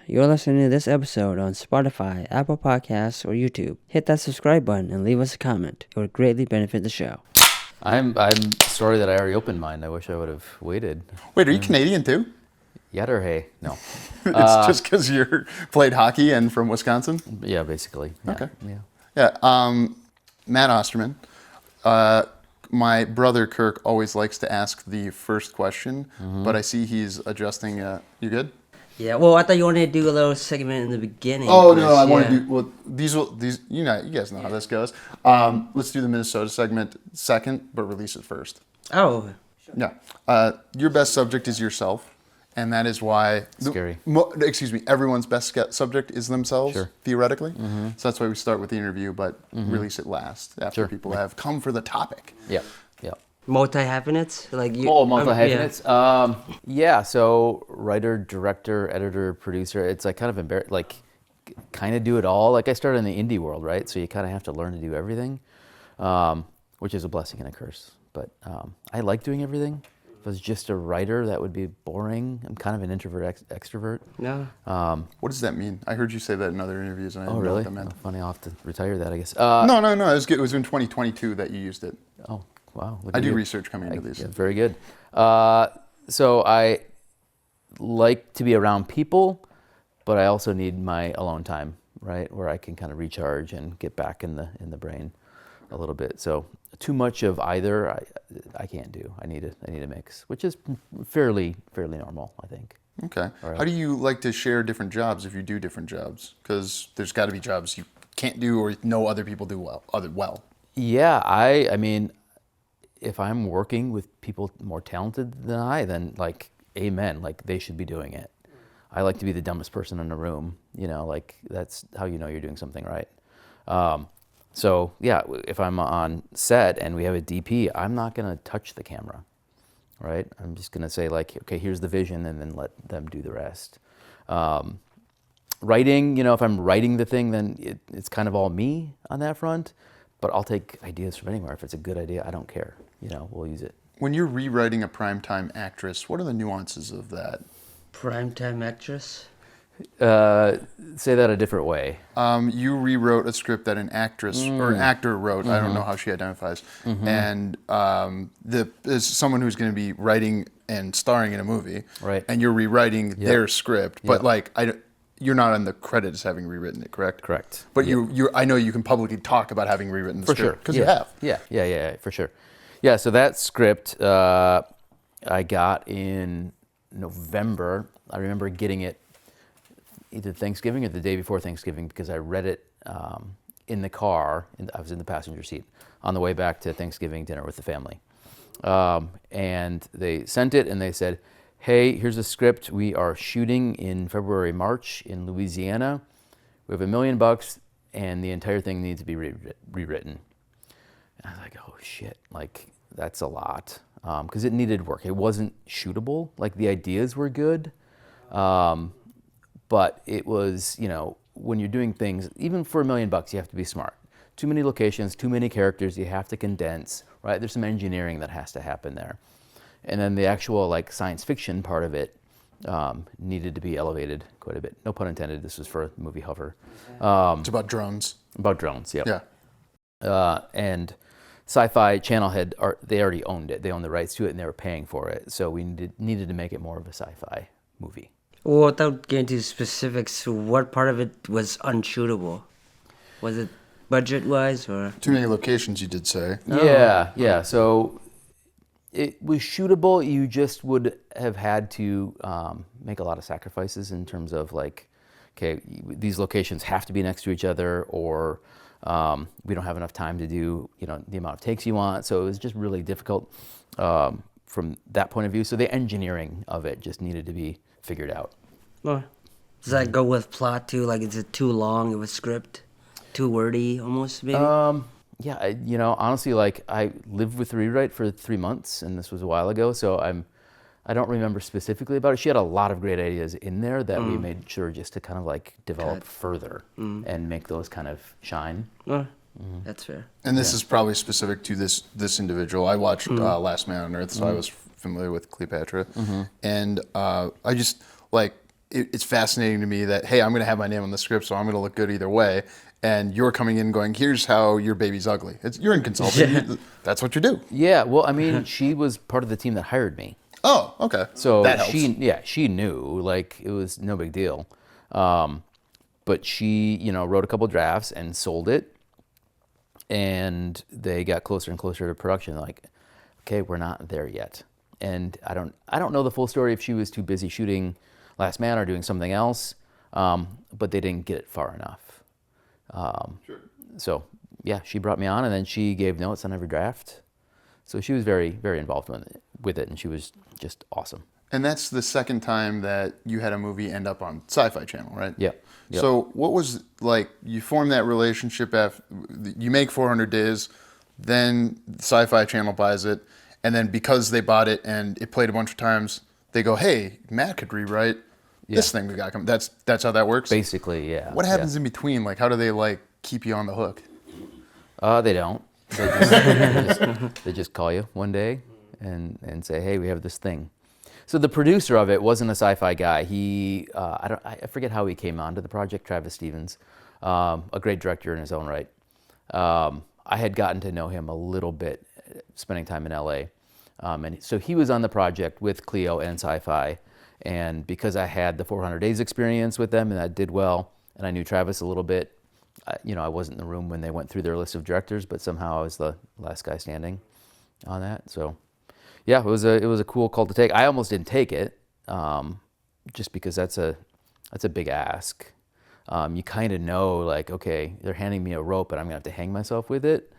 You're listening to this episode on Spotify, Apple Podcasts, or YouTube. Hit that subscribe button and leave us a comment. It would greatly benefit the show. I'm sorry that I already opened mine. I wish I would have waited. Wait, are you Canadian too? Yet or hey? No. It's just because you played hockey and from Wisconsin? Yeah, basically. Yeah. Okay. Yeah. Yeah. Matt Osterman. My brother Kirk always likes to ask the first question, but I see he's adjusting. You good? Yeah, well, I thought you wanted to do a little segment in the beginning. Oh no, I want to do well. These you guys know how this goes. Let's do the Minnesota segment second, but release it first. Oh. Sure. Yeah. Your best subject is yourself, and that is why. Scary. Everyone's best subject is themselves, Sure. theoretically. So that's why we start with the interview, but release it last after Sure. people have come for the topic. Yeah. Yeah. Multi-hyphenates? Like you, multi-hyphenates. Yeah. So writer, director, editor, producer. It's like kind of embarrassing. Like, kind of do it all. Like I started in the indie world, right? So you kind of have to learn to do everything, which is a blessing and a curse. But I like doing everything. If I was just a writer, that would be boring. I'm kind of an introvert, extrovert. No. What does that mean? I heard you say that in other interviews, and I didn't know Really? what that meant. Oh, funny. I'll have to retire that, I guess. No. It was good. It was in 2022 that you used it. Oh, wow. I do research coming into these. Yeah, very good. So I like to be around people, but I also need my alone time, right, where I can kind of recharge and get back in the brain a little bit. So too much of either I can't do. I need a mix, which is fairly normal, I think. Okay. Right. How do you like to share different jobs if you do different jobs? Because there's got to be jobs you can't do or know other people do well. Yeah, I mean, if I'm working with people more talented than I, then like, amen, like they should be doing it. I like to be the dumbest person in the room, like that's how you know you're doing something right. So yeah, if I'm on set and we have a DP, I'm not gonna touch the camera, right? I'm just gonna say like, okay, here's the vision, and then let them do the rest. Writing, if I'm writing the thing, then it's kind of all me on that front, but I'll take ideas from anywhere. If it's a good idea, I don't care, we'll use it. When you're rewriting a primetime actress, what are the nuances of that? Primetime actress? Say that a different way. You rewrote a script that an actress or an actor wrote. I don't know how she identifies. And as someone who's going to be writing and starring in a movie, Right. and you're rewriting their script, but Yep. you're not on the credits having rewritten it, correct? Correct. But I know you can publicly talk about having rewritten the For script. sure. Because you have. Yeah, for sure. Yeah, so that script I got in November. I remember getting it either Thanksgiving or the day before Thanksgiving because I read it in the car. I was in the passenger seat on the way back to Thanksgiving dinner with the family. And they sent it and they said, hey, here's a script. We are shooting in February, March in Louisiana. We have $1 million and the entire thing needs to be rewritten. And I was like, oh shit, like that's a lot. Because it needed work. It wasn't shootable. Like the ideas were good. But it was, when you're doing things, even for $1 million, you have to be smart. Too many locations, too many characters, you have to condense, right? There's some engineering that has to happen there. And then the actual like science fiction part of it needed to be elevated quite a bit. No pun intended, this was for movie Hover. It's about drones. About drones, yep. Yeah. And Sci-Fi Channel they already owned it. They owned the rights to it and they were paying for it. So we needed to make it more of a sci-fi movie. Well, without getting into specifics, what part of it was unshootable? Was it budget-wise or? Too many locations, you did say. Yeah. So it was shootable. You just would have had to make a lot of sacrifices in terms of like, okay, these locations have to be next to each other, or we don't have enough time to do the amount of takes you want. So it was just really difficult from that point of view. So the engineering of it just needed to be figured out. Well, does that go with plot too? Like, is it too long of a script? Too wordy almost, maybe? Yeah, honestly, like I lived with the rewrite for 3 months and this was a while ago. So I don't remember specifically about it. She had a lot of great ideas in there that we made sure just to kind of like develop further and make those kind of shine. That's fair. And this is probably specific to this individual. I watched Last Man on Earth, so I was familiar with Cleopatra. And I just, like, it's fascinating to me that, hey, I'm going to have my name on the script, so I'm going to look good either way. And you're coming in going, here's how your baby's ugly. You're in consulting. That's what you do. Yeah, well, I mean, she was part of the team that hired me. Oh, okay. So that helps. she knew, like, it was no big deal. But she, wrote a couple drafts and sold it. And they got closer and closer to production. Like, okay, we're not there yet. And I don't know the full story if she was too busy shooting Last Man or doing something else. But they didn't get it far enough. Sure. So yeah, she brought me on, and then she gave notes on every draft. So she was very, very involved with it, and she was just awesome. And that's the second time that you had a movie end up on Sci-Fi Channel, right? Yep. So what was, like, you form that relationship after you make 400 Days, then Sci-Fi Channel buys it, and then because they bought it and it played a bunch of times, they go, hey, Matt could rewrite this thing we got coming. That's how that works? Basically, yeah. What happens in between? Like, how do they, like, keep you on the hook? They don't. They just call you one day and say, hey, we have this thing. So the producer of it wasn't a sci-fi guy. He, I forget how he came onto the project, Travis Stevens, a great director in his own right. I had gotten to know him a little bit spending time in LA. And so he was on the project with Cleo and Sci-Fi. And because I had the 400 Days experience with them and that did well, and I knew Travis a little bit, I wasn't in the room when they went through their list of directors, but somehow I was the last guy standing on that. So yeah, it was a cool call to take. I almost didn't take it, just because that's a big ask. You kind of know, like, okay, they're handing me a rope and I'm gonna have to hang myself with it.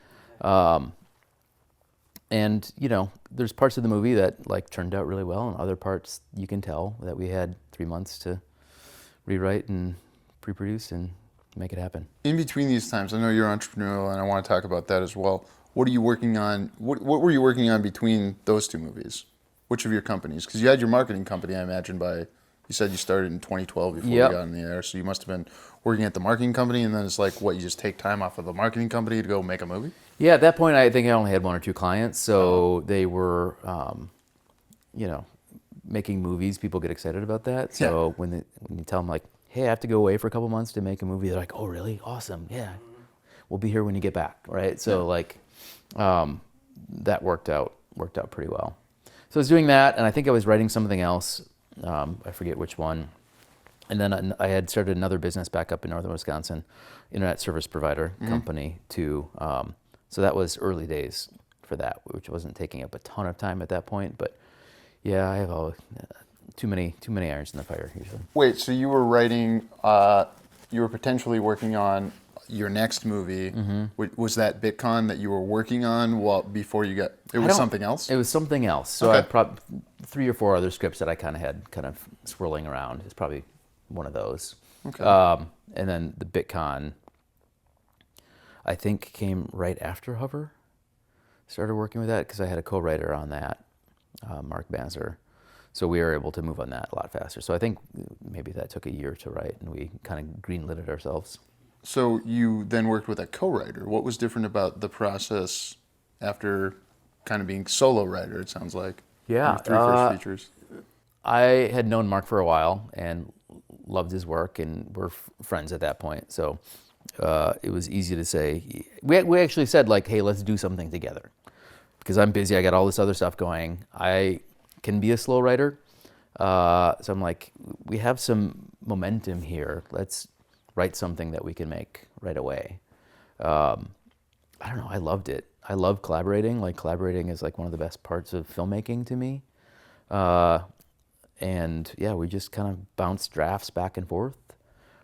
And there's parts of the movie that, like, turned out really well, and other parts you can tell that we had 3 months to rewrite and pre-produce and make it happen. In between these times, I know you're entrepreneurial, and I want to talk about that as well. What are you working on? What were you working on between those two movies? Which of your companies? Because you had your marketing company, I imagine, you said you started in 2012 before you got in the air, so you must have been working at the marketing company, and then it's like, what, you just take time off of the marketing company to go make a movie? Yeah, at that point, I think I only had 1 or 2 clients, so they were, making movies. People get excited about that. So when you tell them, like, hey, I have to go away for a couple months to make a movie, they're like, oh, really? Awesome. Yeah, we'll be here when you get back, right? So that worked out pretty well. So I was doing that, and I think I was writing something else. I forget which one. And then I had started another business back up in northern Wisconsin, internet service provider company too. So that was early days for that, which wasn't taking up a ton of time at that point. But yeah, I have too many irons in the fire usually. Wait, so you were writing, you were potentially working on your next movie. Was that Bitcon that you were working on before you got, it was something else? It was something else. So I probably 3 or 4 other scripts that I had swirling around. It's probably one of those. Okay. And then the Bitcon, I think, came right after Hover. Started working with that because I had a co-writer on that, Mark Banzer. So we were able to move on that a lot faster. So I think maybe that took a year to write, and we kind of greenlit it ourselves. So you then worked with a co-writer. What was different about the process after kind of being solo writer, it sounds like? Yeah. Your 3 first features. I had known Mark for a while and loved his work, and we're friends at that point. So it was easy to say. We actually said, like, hey, let's do something together. Because I'm busy, I got all this other stuff going. I can be a slow writer. So I'm like, we have some momentum here. Let's write something that we can make right away. I don't know, I loved it. I love collaborating. Like, collaborating is like one of the best parts of filmmaking to me. And yeah, we just kind of bounced drafts back and forth.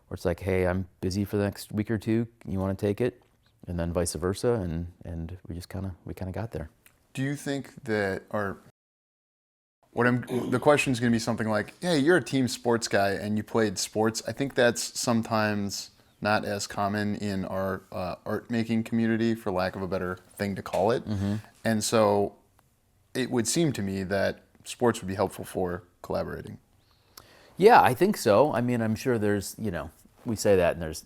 Where it's like, hey, I'm busy for the next week or 2. You want to take it? And then vice versa. And we just kind of got there. Do you think that, or the question is going to be something like, hey, you're a team sports guy and you played sports. I think that's sometimes not as common in our art making community, for lack of a better thing to call it. And so it would seem to me that sports would be helpful for collaborating. Yeah, I think so. I mean, I'm sure there's, we say that and there's,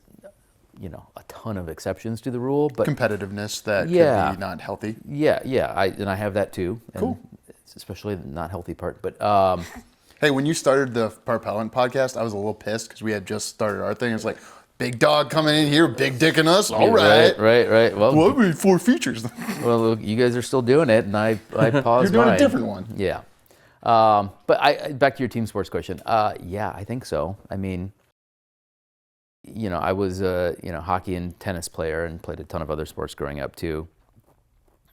a ton of exceptions to the rule, but competitiveness that could be not healthy. Yeah. I have that too. And cool. especially the not healthy part. But Hey, when you started the Parpellant podcast, I was a little pissed because we had just started our thing. It's like, big dog coming in here, big dick in us. All right. Right. Well, we need 4 features. well, look, you guys are still doing it, and I paused. You're doing mine. a different one. Yeah. But back to your team sports question. Yeah, I think so. I mean, I was a hockey and tennis player and played a ton of other sports growing up too.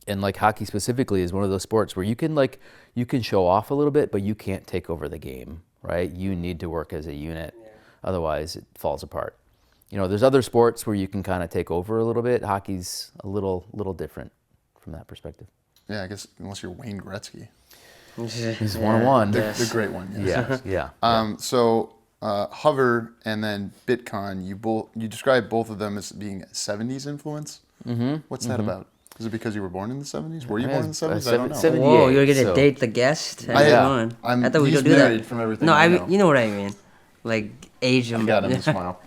And like hockey specifically is one of those sports where you can show off a little bit, but you can't take over the game, right? You need to work as a unit, otherwise it falls apart. There's other sports where you can kind of take over a little bit. Hockey's a little different from that perspective. Yeah, I guess unless you're Wayne Gretzky. He's 1-1. The great one. Yes. Yeah. So Hover and then Bitcon, you describe both of them as being 70s influence. Mm-hmm. What's that about? Is it because you were born in the 70s? Were you born in the 70s? I don't know. 78, Whoa, you're going to date the guest? I thought we he's don't do married that. from everything No, I know. you know what I mean. Like age I and got him to smile.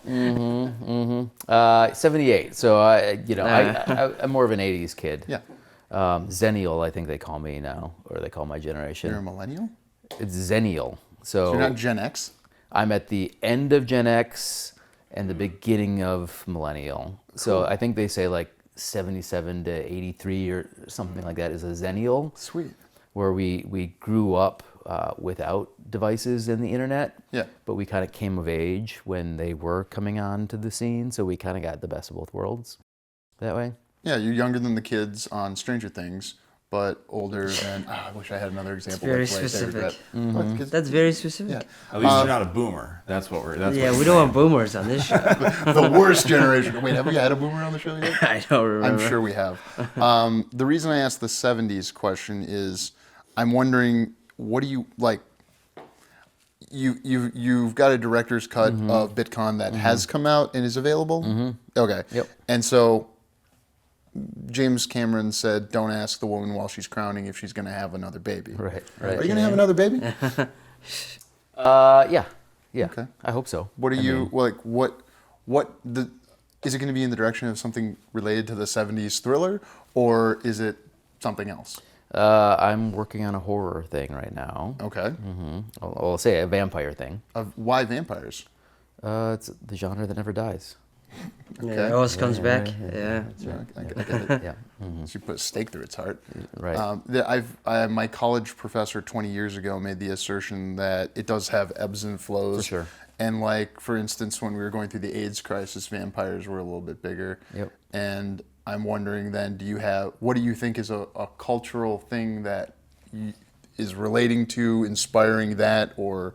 78. So I'm more of an 80s kid. Yeah. Zennial, I think they call me now, or they call my generation. You're a millennial? It's Zennial. So You're not Gen X? I'm at the end of Gen X and the beginning of millennial. Cool. So I think they say like 77 to 83 or something like that is a Zennial. Sweet. Where we grew up without devices and the internet. Yeah. But we kind of came of age when they were coming on to the scene. So we kind of got the best of both worlds that way. Yeah, you're younger than the kids on Stranger Things, but older than. I wish I had another example. Very specific. That's very specific. Yeah. At least you're not a boomer. That's what we're. That's Yeah, what we don't want boomers on this show. The worst generation. Wait, have we had a boomer on the show yet? I don't remember. I'm sure we have. The reason I asked the 70s question is I'm wondering, what do you like? You've got a director's cut of Bitcon that has come out and is available? Okay. Yep. And so James Cameron said, don't ask the woman while she's crowning if she's going to have another baby. Right. Are you going to have another baby? Yeah. Okay. I hope so. What are you, is it going to be in the direction of something related to the 70s thriller, or is it something else? I'm working on a horror thing right now. Okay. I'll say a vampire thing. Why vampires? It's the genre that never dies. Yeah, it always comes back. Yeah. Yeah, I get it. Yeah. So you put a stake through its heart. Right. My college professor 20 years ago made the assertion that it does have ebbs and flows. For sure. And like, for instance, when we were going through the AIDS crisis, vampires were a little bit bigger. Yep. And I'm wondering then, what do you think is a cultural thing that is relating to, inspiring that, or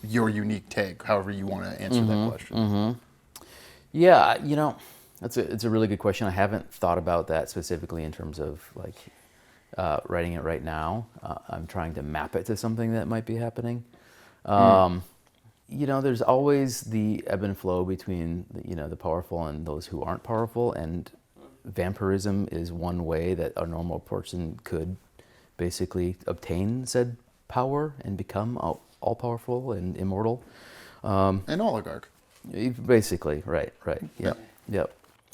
your unique take, however you want to answer that question? Yeah, it's a really good question. I haven't thought about that specifically in terms of like writing it right now. I'm trying to map it to something that might be happening. There's always the ebb and flow between the powerful and those who aren't powerful, and vampirism is one way that a normal person could basically obtain said power and become all powerful and immortal. An oligarch. Basically, right. Yep.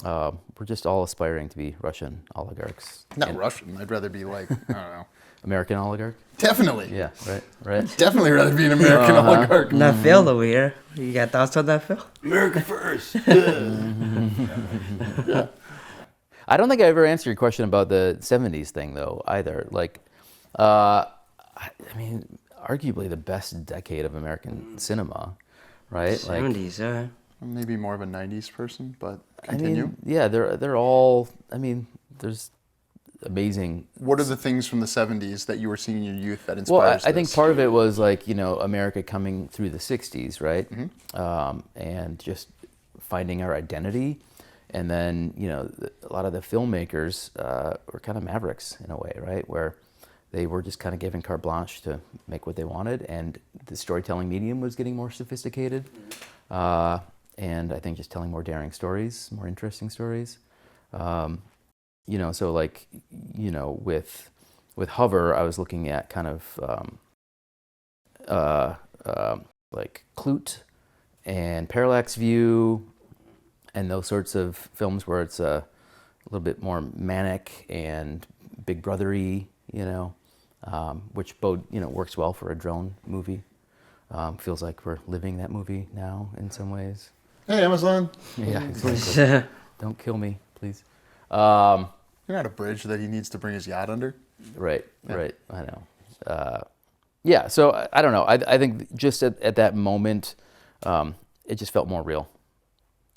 We're just all aspiring to be Russian oligarchs. Not Russian. I'd rather be like, I don't know. American oligarch? Definitely. Yeah, right. Definitely rather be an American oligarch. Not Phil over here. You got thoughts on that, Phil? America first. I don't think I ever answered your question about the 70s thing, though, either. Like, I mean, arguably the best decade of American cinema, right? 70s, Maybe more of a 90s person, but continue. I mean, yeah, they're all, there's amazing. What are the things from the 70s that you were seeing in your youth that inspires I think part of it was like, America coming through the 60s, right? And just finding our identity. And then, a lot of the filmmakers were kind of mavericks in a way, right? Where they were just kind of given carte blanche to make what they wanted. And the storytelling medium was getting more sophisticated. And I think just telling more daring stories, more interesting stories. So like, with Hover, I was looking at kind of like Clute and Parallax View and those sorts of films where it's a little bit more manic and Big Brother-y, which works well for a drone movie. Feels like we're living that movie now in some ways. Hey, Amazon. Yeah, exactly. Don't kill me, please. Um, You're not a bridge that he needs to bring his yacht under. right, Yeah. right. I know. Yeah, so I don't know. I think just at that moment, it just felt more real,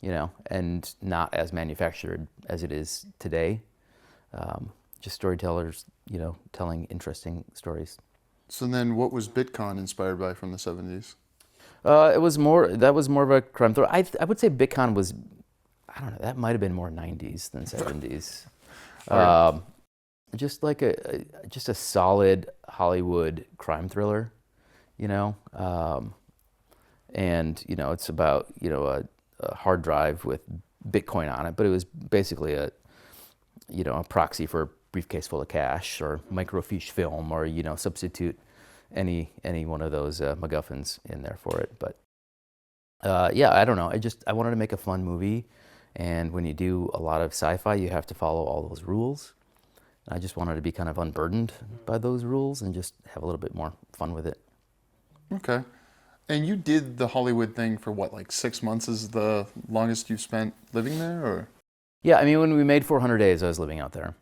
and not as manufactured as it is today. Just storytellers, telling interesting stories. So then, what was Bitcon inspired by from the 70s? That was more of a crime thriller. I would say Bitcon was, I don't know, that might have been more 90s than 70s. Just like just a solid Hollywood crime thriller, and it's about a hard drive with Bitcoin on it, but it was basically a proxy for a briefcase full of cash or microfiche film, or substitute any one of those MacGuffins in there for it. But yeah, I don't know. I wanted to make a fun movie, and when you do a lot of sci-fi, you have to follow all those rules. I just wanted to be kind of unburdened by those rules and just have a little bit more fun with it. Okay. And you did the Hollywood thing for what, like 6 months is the longest you've spent living there, or? Yeah, I mean, when we made 400 Days, I was living out there.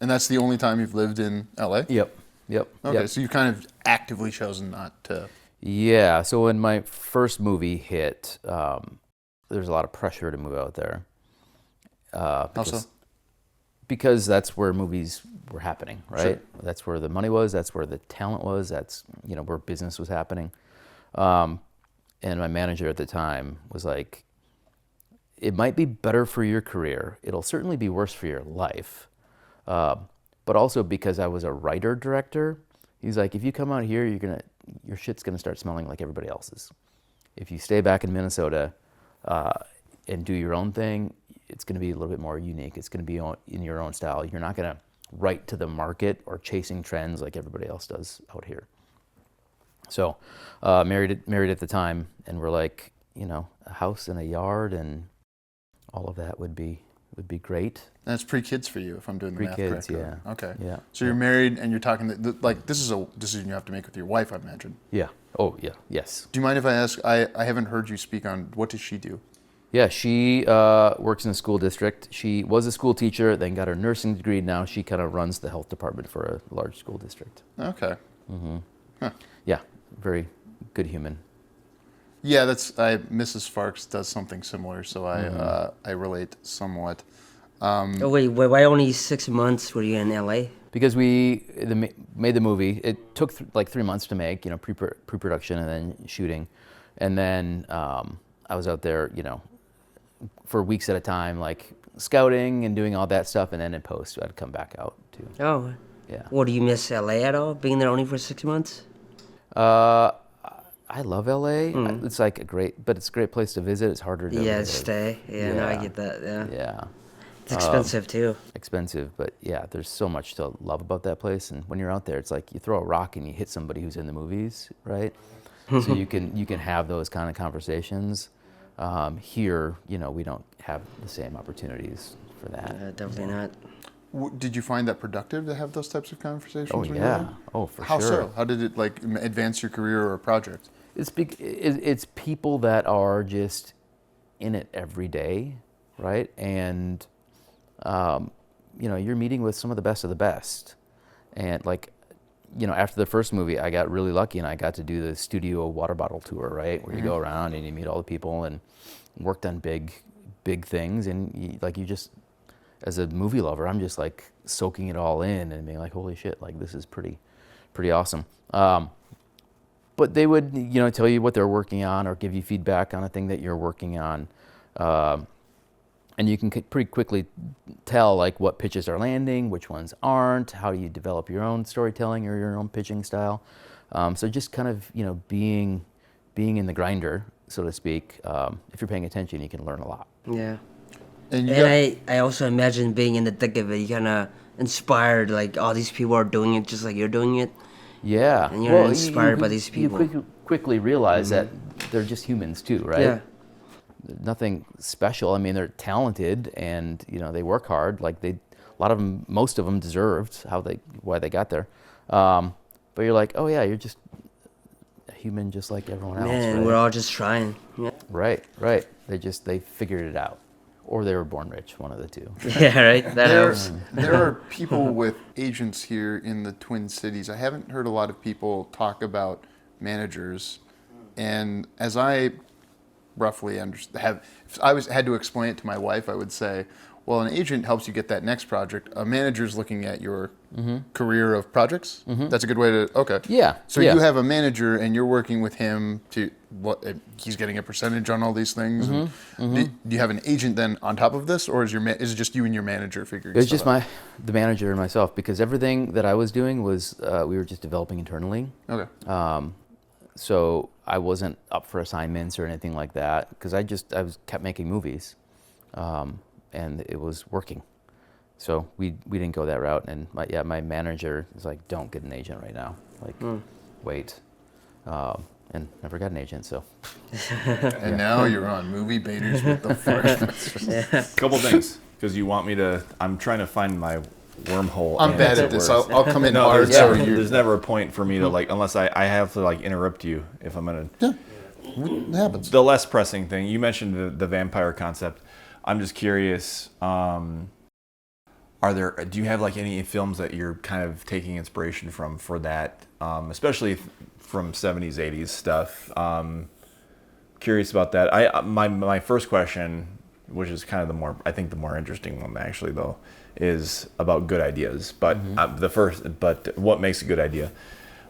And that's the only time you've lived in LA? Yep. Okay, Yep. so you've kind of actively chosen not to. Yeah, so when my first movie hit, there's a lot of pressure to move out there. How so? Because that's where movies were happening, right? Sure. That's where the money was. That's where the talent was. That's where business was happening. And my manager at the time was like, "It might be better for your career. It'll certainly be worse for your life." But also because I was a writer director, he's like, "If you come out here, your shit's gonna start smelling like everybody else's. If you stay back in Minnesota and do your own thing, it's going to be a little bit more unique. It's going to be in your own style. You're not going to write to the market or chasing trends like everybody else does out here." So married at the time, and we're like, a house and a yard and all of that would be great. And it's pre-kids for you, if I'm doing the math Pre-kids, correctly. yeah. Okay. Yeah. So you're married and you're talking, like, this is a decision you have to make with your wife, I imagine. Yeah. Oh, yeah. Yes. Do you mind if I ask, I haven't heard you speak on, what does she do? Yeah, she works in a school district. She was a school teacher, then got her nursing degree. Now she kind of runs the health department for a large school district. Okay. Huh. Yeah, very good human. Yeah, Mrs. Farx does something similar, so I relate somewhat. Oh wait, why only 6 months were you in LA? Because we made the movie. It took like 3 months to make, pre-production and then shooting. And then I was out there, for weeks at a time, like scouting and doing all that stuff. And then in post, I'd come back out too. Oh. Yeah. Well, do you miss LA at all, being there only for 6 months? I love LA. It's like but it's a great place to visit. It's harder to live. Stay. Yeah, no, I get that, yeah. Yeah. It's expensive too. Expensive, but yeah, there's so much to love about that place. And when you're out there, it's like you throw a rock and you hit somebody who's in the movies, right? So you can have those kind of conversations. Here, we don't have the same opportunities for that. Definitely not. Did you find that productive to have those types of conversations? Oh when you were yeah. there? Oh, for How sure. so? How did it advance your career or a project? It's people that are just in it every day, right? And you're meeting with some of the best. And after the first movie, I got really lucky and I got to do the studio water bottle tour, right? Where you go around and you meet all the people and worked on big things. And you just, as a movie lover, I'm just like soaking it all in and being like, holy shit, like this is pretty awesome. But they would, tell you what they're working on or give you feedback on a thing that you're working on. And you can pretty quickly tell like what pitches are landing, which ones aren't, how do you develop your own storytelling or your own pitching style. So just kind of, being in the grinder, so to speak. If you're paying attention, you can learn a lot. Yeah. And I also imagine being in the thick of it, you kind of inspired, like all these people are doing it just like you're doing it. Yeah. And you're inspired by these people. You quickly realize that they're just humans too, right? Yeah. Nothing special. I mean, they're talented and they work hard. Like most of them deserved why they got there. But you're like, oh yeah, you're just human just like everyone else. Man, right? we're all just trying. Yeah. Right. They figured it out, or they were born rich, one of the two. Yeah, right. That helps. There are people with agents here in the Twin Cities. I haven't heard a lot of people talk about managers, and as I roughly if I had to explain it to my wife, I would say, well, an agent helps you get that next project. A manager's looking at your career of projects. That's a good way to, okay. Yeah. So you have a manager and you're working with him to, he's getting a percentage on all these things. Do you have an agent then on top of this, or is it just you and your manager figuring It was stuff just out? the manager and myself, because everything that I was doing was, we were just developing internally. Okay. So I wasn't up for assignments or anything like that, because I kept making movies. And it was working. So we didn't go that route. And my manager was like, don't get an agent right now. Like, wait. And never got an agent, so. And now you're on Movie Baiters with the Farx. Couple things, because you want me to. I'm trying to find my wormhole. I'm bad at this. I'll come in No, hard. there's never a point for me to like, unless I have to like interrupt you if I'm gonna. Yeah, it happens. The less pressing thing, you mentioned the vampire concept. I'm just curious, do you have like any films that you're kind of taking inspiration from for that, especially from 70s, 80s stuff? Curious about that. My first question, which is kind of the more interesting one actually though, is about good ideas. But what makes a good idea?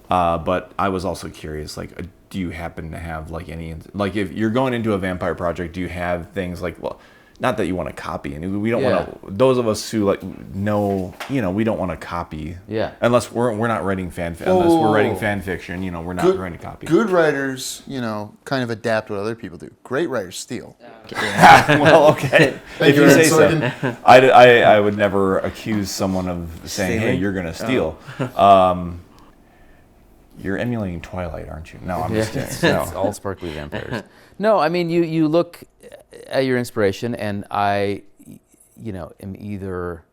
But I was also curious, like, do you happen to have like any, like if you're going into a vampire project, do you have things like, well, not that you want to copy, and we don't want to. Those of us who like know, we don't want to copy. Yeah. Unless we're not writing unless we're writing fan fiction, we're not trying to copy. Good writers, kind of adapt what other people do. Great writers steal. Well, okay. If you say so. I would never accuse someone of saying, "Hey, you're going to steal." You're emulating Twilight, aren't you? No, I'm just kidding. No. It's all sparkly vampires. No, I mean, you look at your inspiration, and I, am either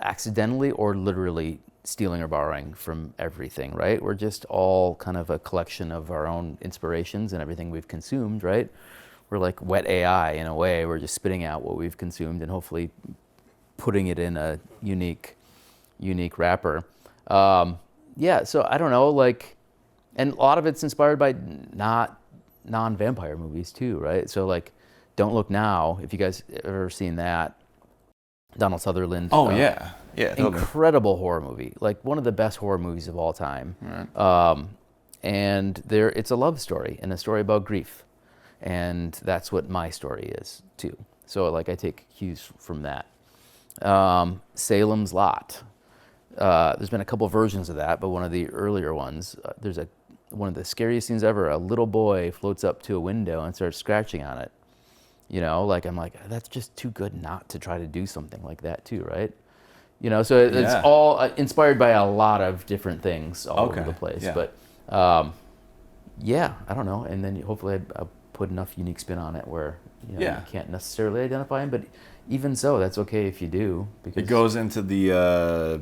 accidentally or literally stealing or borrowing from everything, right? We're just all kind of a collection of our own inspirations and everything we've consumed, right? We're like wet AI in a way. We're just spitting out what we've consumed and hopefully putting it in a unique wrapper. So I don't know, like, and a lot of it's inspired by not non-vampire movies too, right? So like, Don't Look Now, if you guys ever seen that, Donald Sutherland. Oh yeah, incredible horror movie, like one of the best horror movies of all time. Right. And it's a love story and a story about grief, and that's what my story is too. So like, I take cues from that. Salem's Lot. There's been a couple versions of that, but one of the earlier ones, there's one of the scariest scenes ever. A little boy floats up to a window and starts scratching on it. Like, I'm like, that's just too good not to try to do something like that too, right? So it's all inspired by a lot of different things all over the place. Yeah. But I don't know. And then hopefully I put enough unique spin on it where you can't necessarily identify him, but even so, that's okay if you do, because it goes into the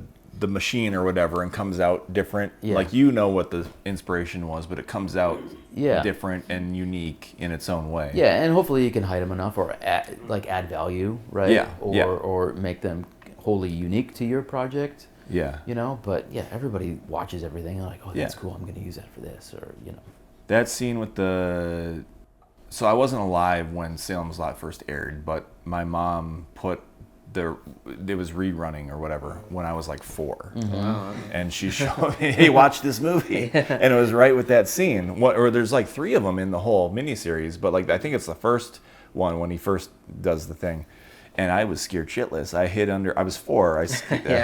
machine or whatever and comes out different. Yeah. Like, what the inspiration was, but it comes out different and unique in its own way. Yeah, and hopefully you can hide them enough or add value, right? Yeah. Or make them wholly unique to your project. Yeah. But everybody watches everything and like, oh, that's cool, I'm going to use that for this, or That scene with so I wasn't alive when Salem's Lot first aired, but my mom put it was rerunning or whatever when I was like 4. Mm-hmm. Wow. And she showed me, hey, watch this movie. And it was right with that scene. Or there's like 3 of them in the whole miniseries, but like, I think it's the first one when he first does the thing. And I was scared shitless. I was 4. I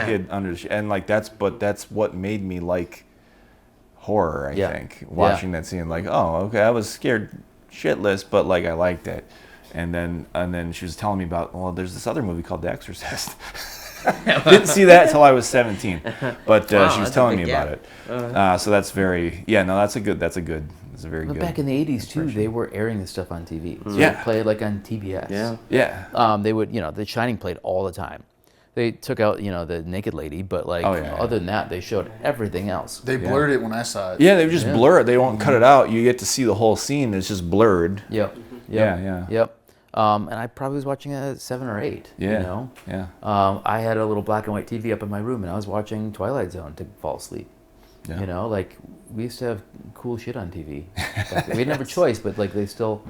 hid under, and like, that's what made me like horror, I think. Watching that scene, like, oh, okay, I was scared shitless, but like, I liked it. And then she was telling me about, well, there's this other movie called The Exorcist. Didn't see that until I was 17, but she was telling me about it. So that's very, that's a very good. But back in the 80s too, they were airing this stuff on TV. So Yeah. it played like on TBS. Yeah. Yeah. They would, The Shining played all the time. They took out, the naked lady, but other than that, they showed everything else. They blurred it when I saw it. Yeah, they just blur it. They won't cut it out. You get to see the whole scene. It's just blurred. Yep. Yeah. And I probably was watching it at 7 or 8. Yeah. Yeah. I had a little black and white TV up in my room, and I was watching Twilight Zone to fall asleep. Yeah. We used to have cool shit on TV. We didn't have a choice, but they still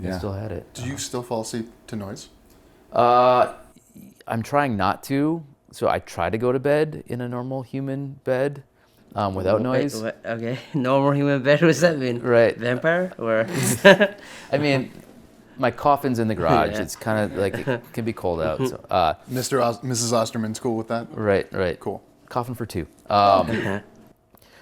had it. Do you still fall asleep to noise? I'm trying not to. So I try to go to bed in a normal human bed without noise. Wait, okay, normal human bed. What does that mean? Right. Vampire or? I mean, my coffin's in the garage. It's kind of it can be cold out. So, Mrs. Osterman's cool with that? Right. Cool. Coffin for 2.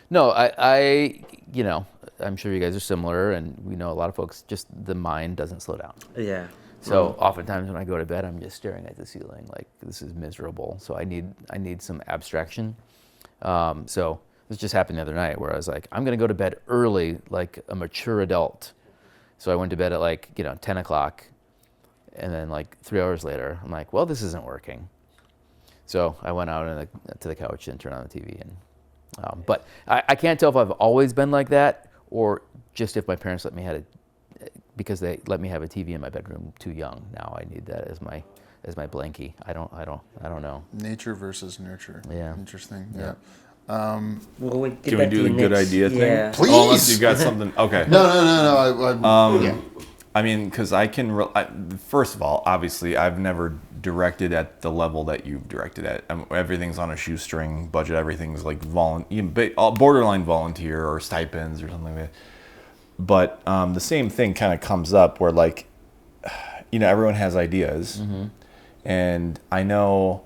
No, I'm sure you guys are similar, and we know a lot of folks, just the mind doesn't slow down. Yeah. So oftentimes when I go to bed, I'm just staring at the ceiling like this is miserable. So I need some abstraction. So this just happened the other night where I was like, I'm going to go to bed early like a mature adult. So I went to bed at 10 o'clock, and then 3 hours later, I'm like, well, this isn't working. So I went out to the couch and turned on the TV. But I can't tell if I've always been like that or just if my parents let me have it, because they let me have a TV in my bedroom too young. Now I need that as my blankie. I don't know. Nature versus nurture. Yeah. Interesting. Yeah. Well, we Can we do the good idea thing? Yeah. Please. Oh, unless you got something. Okay. No. I mean, because first of all, obviously, I've never directed at the level that you've directed at. Everything's on a shoestring budget. Everything's borderline volunteer or stipends or something like that. But the same thing kind of comes up where everyone has ideas, and I know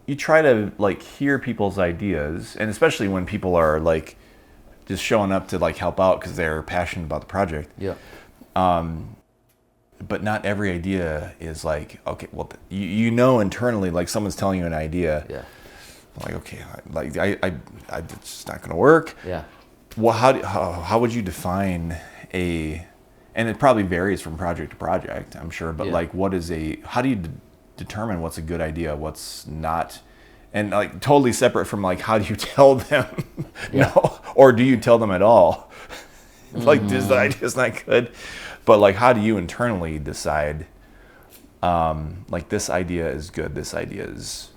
you try to hear people's ideas, and especially when people are just showing up to help out because they're passionate about the project. Yeah. But not every idea is okay. Well, internally someone's telling you an idea. Yeah. Okay, it's just not going to work. Yeah. Well, how would you define and it probably varies from project to project, I'm sure, but how do you determine what's a good idea, what's not, and totally separate from how do you tell them, or do you tell them at all, this idea's not good, but how do you internally decide, this idea is good, this idea is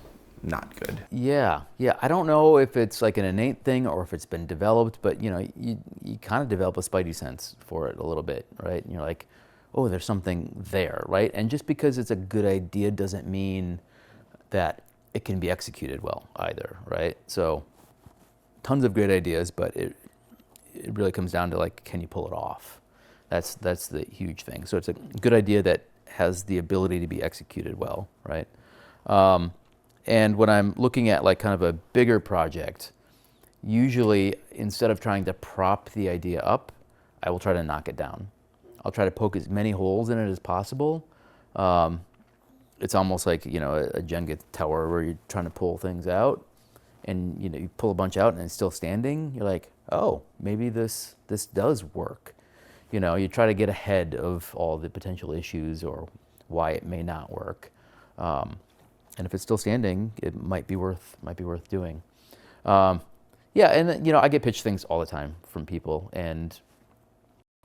not good? Yeah. I don't know if it's an innate thing or if it's been developed, but you kind of develop a spidey sense for it a little bit, right? And you're like, oh, there's something there, right? And just because it's a good idea doesn't mean that it can be executed well either, right? So tons of great ideas, but it really comes down to can you pull it off? That's the huge thing. So it's a good idea that has the ability to be executed well, right? And when I'm looking at kind of a bigger project, usually instead of trying to prop the idea up, I will try to knock it down. I'll try to poke as many holes in it as possible. It's almost like, a Jenga tower where you're trying to pull things out, and you pull a bunch out and it's still standing. You're like, oh, maybe this does work. You try to get ahead of all the potential issues or why it may not work. And if it's still standing, it might be worth doing. And I get pitched things all the time from people, and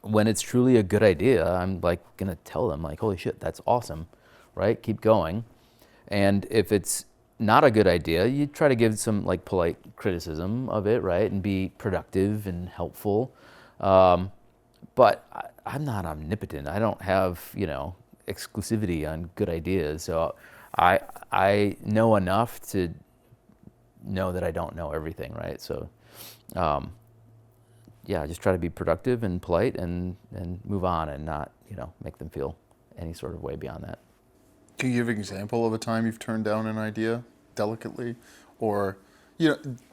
when it's truly a good idea, I'm gonna tell them holy shit, that's awesome, right? Keep going. And if it's not a good idea, you try to give some polite criticism of it, right, and be productive and helpful. But I'm not omnipotent. I don't have exclusivity on good ideas, so I know enough to know that I don't know everything, right? So, just try to be productive and polite and move on and not, make them feel any sort of way beyond that. Can you give an example of a time you've turned down an idea delicately? Or,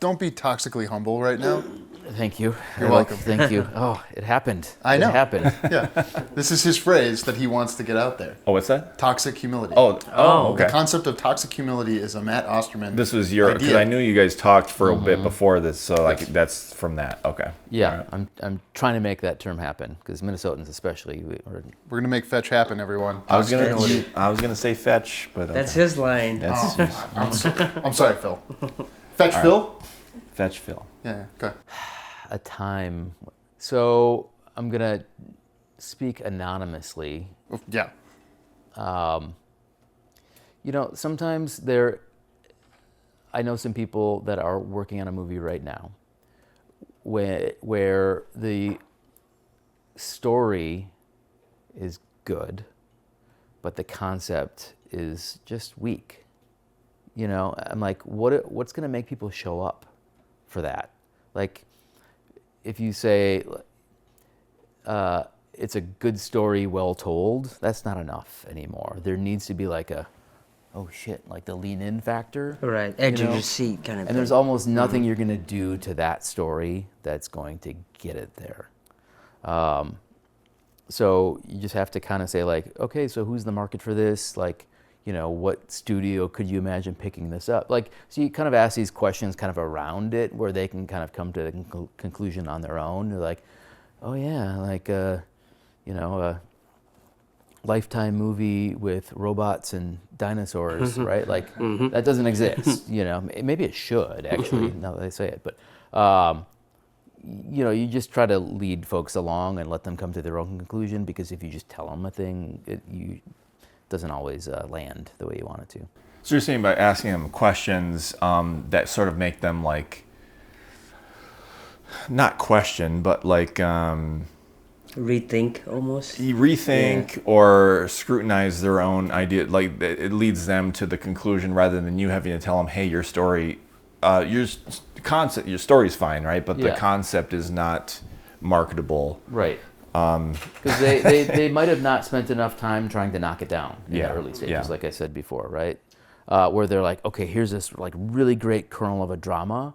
don't be toxically humble right now. Thank you. You're welcome. Thank you. Oh, it happened. I know. It happened. Yeah. This is his phrase that he wants to get out there. Oh, what's that? Toxic humility. Okay. The concept of toxic humility is a Matt Osterman. This was your, because idea. I knew you guys talked for a bit before this, so like that's from that. Okay. Yeah, I'm trying to make that term happen because Minnesotans especially. We're gonna make fetch happen, everyone. I was Toxic gonna say fetch, but That's okay. his line. That's I'm sorry, Phil. Fetch Phil? fetch Phil. Yeah, okay. A time. So I'm gonna speak anonymously. Yeah. Sometimes I know some people that are working on a movie right now where the story is good, but the concept is just weak. I'm like, what's going to make people show up for that? Like, if you say it's a good story, well told, that's not enough anymore. There needs to be like oh shit, like the lean in factor. Right, edge of your seat kind of thing. And there's almost nothing you're going to do to that story that's going to get it there. So you just have to kind of say like, okay, so who's the market for this? Like, what studio could you imagine picking this up? Like, so you kind of ask these questions kind of around it where they can kind of come to the conclusion on their own. They're like, oh yeah, like, a Lifetime movie with robots and dinosaurs, right? Like, that doesn't exist, Maybe it should, actually, now that I say it. But, you just try to lead folks along and let them come to their own conclusion, because if you just tell them a thing, it doesn't always land the way you want it to. So you're saying by asking them questions that sort of make them like, not question, but like... Rethink almost. Or scrutinize their own idea. Like it leads them to the conclusion rather than you having to tell them, hey, your story, your story's fine, right? But the concept is not marketable. Right. Because they might have not spent enough time trying to knock it down in the early stages, like I said before, right? Where they're like, okay, here's this like really great kernel of a drama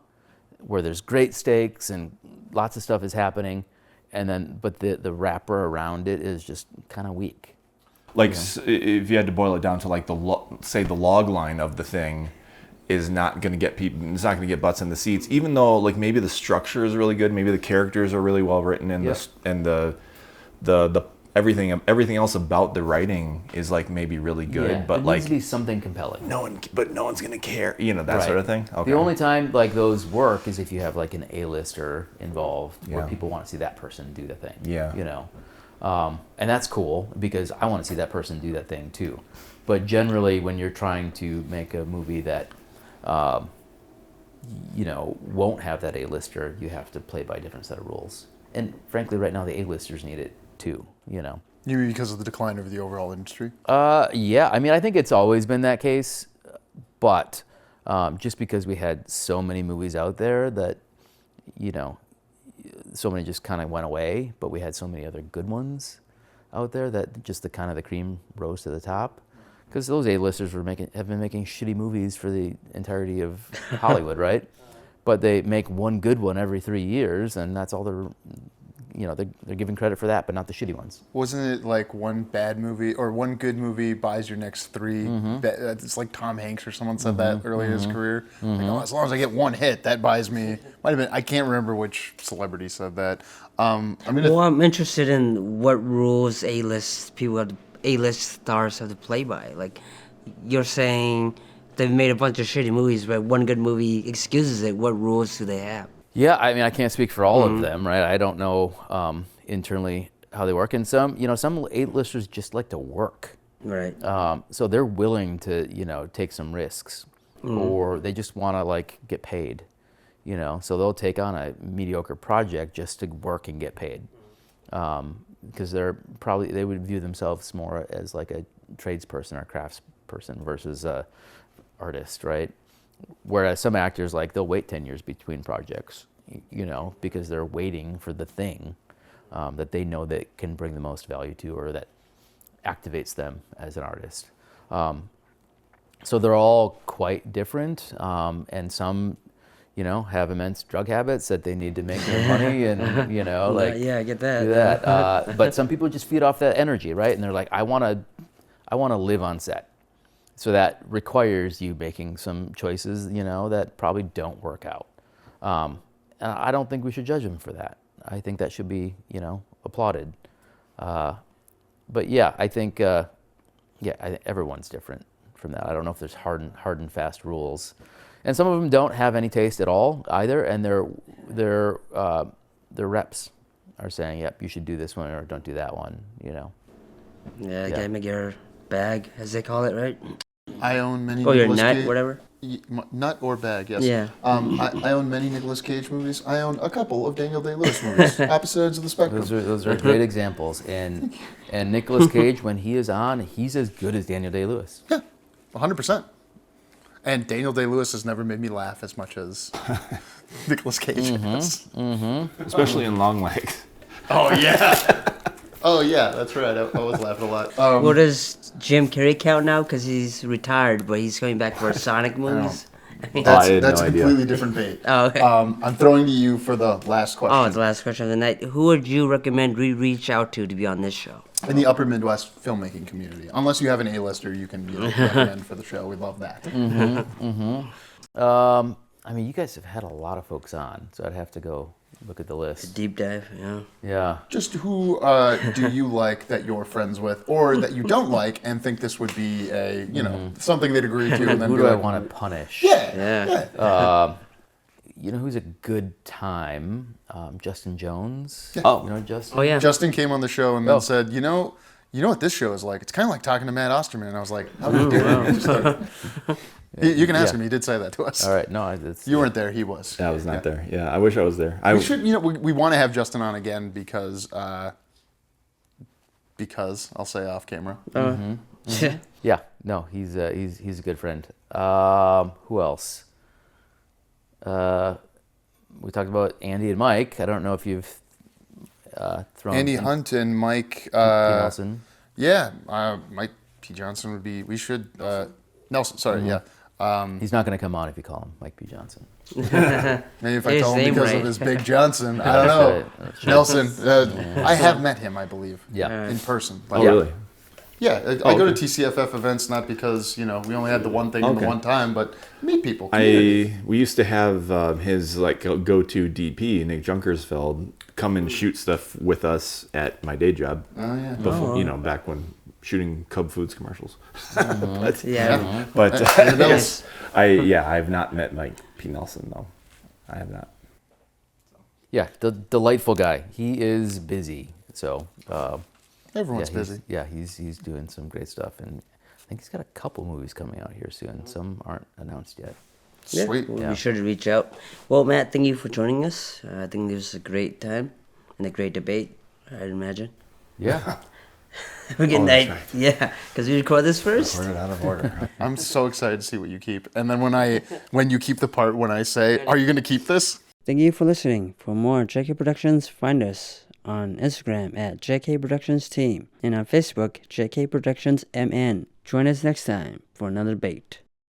where there's great stakes and lots of stuff is happening. But the wrapper around it is just kind of weak. Like, if you had to boil it down to like the log line of the thing is not going to get people, it's not going to get butts in the seats, even though like maybe the structure is really good, maybe the characters are really well written, and the everything else about the writing is like maybe really good, but it like needs to be something compelling. no one's going to care, that sort of thing. Okay. The only time like those work is if you have like an A-lister involved where people want to see that person do the thing. And that's cool because I want to see that person do that thing too. But generally, when you're trying to make a movie that won't have that A-lister, you have to play by a different set of rules. And frankly, right now the A-listers need it too. You mean because of the decline of the overall industry? Yeah. I mean, I think it's always been that case, but just because we had so many movies out there that, so many just kind of went away, but we had so many other good ones out there that just the cream rose to the top. Because those A-listers have been making shitty movies for the entirety of Hollywood, right? But they make one good one every 3 years, and that's all they're giving credit for that, but not the shitty ones. Wasn't it like one bad movie or one good movie buys your next three? It's like Tom Hanks or someone said that early in his career. Like, as long as I get one hit, that buys me. Might have been, I can't remember which celebrity said that. I'm interested in what rules A-list stars have to play by. Like, you're saying they've made a bunch of shitty movies, but one good movie excuses it. What rules do they have? Yeah, I mean, I can't speak for all of them, right? I don't know internally how they work. And some A-listers just like to work. Right. So they're willing to, take some risks, or they just want to like get paid, So they'll take on a mediocre project just to work and get paid, because they would view themselves more as like a tradesperson or craftsperson versus a artist, right? Whereas some actors, like, they'll wait 10 years between projects, because they're waiting for the thing that they know that can bring the most value to, or that activates them as an artist. So they're all quite different, and some, have immense drug habits that they need to make their money and, like yeah, I get that. do that. But some people just feed off that energy, right? And they're like, I want to live on set. So that requires you making some choices, that probably don't work out. And I don't think we should judge them for that. I think that should be, applauded. But yeah, I think everyone's different from that. I don't know if there's hard and fast rules, and some of them don't have any taste at all either. And their reps are saying, "Yep, you should do this one or don't do that one." Yeah, gotta make your bag, as they call it, right? I own many. Or your Nicolas nut, Cage- whatever. Nut or bag, yes. Yeah. I own many Nicolas Cage movies. I own a couple of Daniel Day-Lewis movies. Opposite ends of the spectrum. Those are great examples. And Nicolas Cage, when he is on, he's as good as Daniel Day-Lewis. Yeah, 100%. And Daniel Day-Lewis has never made me laugh as much as Nicolas Cage has. Especially in Long Legs. Oh yeah. Oh yeah, that's right. I was laughing a lot. What does Jim Carrey count now? Because he's retired, but he's going back for Sonic movies. That's, I had that's no a idea. completely different bait. Oh, okay. I'm throwing to you for the last question. Oh, the last question of the night. Who would you recommend we reach out to be on this show? In the Upper Midwest filmmaking community, unless you have an A-lister, you can recommend for the show. We love that. You guys have had a lot of folks on, so I'd have to go look at the list. Deep dive, yeah. Yeah. Just who do you like that you're friends with, or that you don't like and think this would be a something they'd agree to? And then Who be do I like, want to punish? Yeah. Who's a good time? Justin Jones. Yeah. Oh. Justin? Oh, yeah. Justin came on the show and then Oh. said, you know what this show is like? It's kind of like talking to Matt Osterman. And I was like, how do you do it? Just like, you can ask him. He did say that to us. All right. No, it's... You weren't there. He was. I was not there. Yeah, I wish I was there. We should, we want to have Justin on again because I'll say off camera. Yeah. No, he's a good friend. Who else? We talked about Andy and Mike. I don't know if you've thrown... Andy Hunt and Mike... Nelson. Yeah, Mike P. Johnson would be... We should... Nelson, sorry, yeah. He's not going to come on if you call him Mike P. Johnson. Maybe if I His call him name because right. of his big Johnson. I don't know. That's right. Nelson. I have met him, I believe. Yeah. In person. Oh, Like, really? Yeah, I go to okay. TCFF events not because, we only had the one thing in the Okay. one time, but meet people. community. We used to have his go-to DP, Nick Junkersfeld, come and shoot stuff with us at my day job. Oh, yeah. Before, back when shooting Cub Foods commercials. But, Yeah. but Yes. I have not met Mike P. Nelson though. I have not. Yeah, the delightful guy. He is busy, so Everyone's he's- busy. Yeah, he's doing some great stuff, and I think he's got a couple movies coming out here soon. Some aren't announced yet. Yeah, Sweet. we'll Yeah. be sure to reach out. Well, Matt, thank you for joining us. I think this was a great time and a great debate, I'd imagine. Yeah. Have a good Oh, night. that's Yeah, because we record this first. Recorded out of order. I'm so excited to see what you keep. And then when you keep the part when I say, are you going to keep this? Thank you for listening. For more JK Productions, find us on Instagram at JK Productions Team and on Facebook, JK Productions MN. Join us next time for another debate.